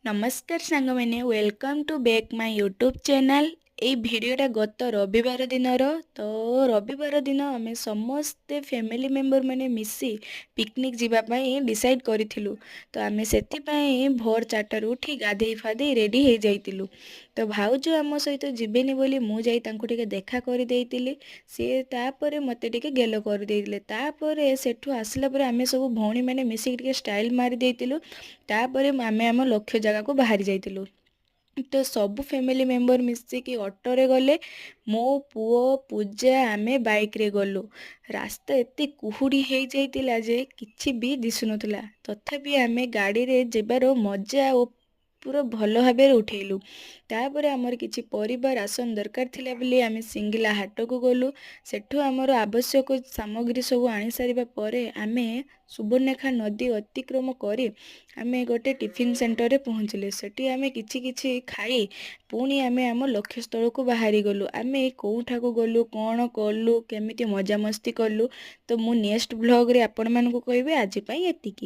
नमस्कार सांग मैंने welcome to back my YouTube channel. এই ভিডিওটা গত রবিবার দিনର ତ ରବିବାର ଦିନ ଆମେ ସମସ୍ତେ ଫ୍ୟାମିଲି ମେମ୍ବର ମାନେ ମିଶି ପିକନିକ୍ ଯିବା ପାଇଁ ଡିସାଇଡ୍ କରିଥିଲୁ। ତ ଆମେ ସେଥିପାଇଁ ଭୋର 4ଟାରୁ ଉଠି ଗାଧେଇ ଫାଧେଇ ରେଡ଼ି ହେଇଯାଇଥିଲୁ। ତ ଭାଉଜ ଆମ ସହିତ ଯିବେନି ବୋଲି ମୁଁ ଯାଇ ତାଙ୍କୁ ଟିକେ ଦେଖା କରିଦେଇଥିଲି। ସିଏ ତାପରେ ମୋତେ ଟିକେ ଗେଲ କରିଦେଇଥିଲେ। ତାପରେ ସେଠୁ ଆସିଲା ପରେ ଆମେ ସବୁ ଭଉଣୀମାନେ ମିଶିକି ଟିକେ ଷ୍ଟାଇଲ୍ ମାରି ଦେଇଥିଲୁ। ତାପରେ ଆମେ ଆମ ଲକ୍ଷ୍ୟ ଜାଗାକୁ ବାହାରି ଯାଇଥିଲୁ। ତ ସବୁ ଫ୍ୟାମିଲି ମେମ୍ବର ମିଶିକି ଅଟୋରେ ଗଲେ। ମୋ ପୁଅ ପୂଜା ଆମେ ବାଇକ୍ରେ ଗଲୁ। ରାସ୍ତା ଏତେ କୁହୁଡ଼ି ହେଇଯାଇଥିଲା ଯେ କିଛି ବି ଦିଶୁନଥିଲା। ତଥାପି ଆମେ ଗାଡ଼ିରେ ଯିବାର ମଜା ଓ ପୁରା ଭଲ ଭାବରେ ଉଠେଇଲୁ। ତାପରେ ଆମର କିଛି ପରିବା ରାସନ ଦରକାର ଥିଲା ବୋଲି ଆମେ ସିଙ୍ଗିଲା ହାଟକୁ ଗଲୁ। ସେଠୁ ଆମର ଆବଶ୍ୟକ ସାମଗ୍ରୀ ସବୁ ଆଣିସାରିବା ପରେ ଆମେ ସୁବର୍ଣ୍ଣରେଖା ନଦୀ ଅତିକ୍ରମ କରି ଆମେ ଗୋଟେ ଟିଫିନ୍ ସେଣ୍ଟରରେ ପହଞ୍ଚିଲେ। ସେଠି ଆମେ କିଛି କିଛି ଖାଇ ପୁଣି ଆମେ ଆମ ଲକ୍ଷ୍ୟସ୍ଥଳକୁ ବାହାରି ଗଲୁ। ଆମେ କେଉଁଠାକୁ ଗଲୁ, କ'ଣ କଲୁ, କେମିତି ମଜାମସ୍ତି କଲୁ, ତ ମୁଁ ନେକ୍ସଟ ଭ୍ଲଗ୍ରେ ଆପଣମାନଙ୍କୁ କହିବି। ଆଜି ପାଇଁ ଏତିକି।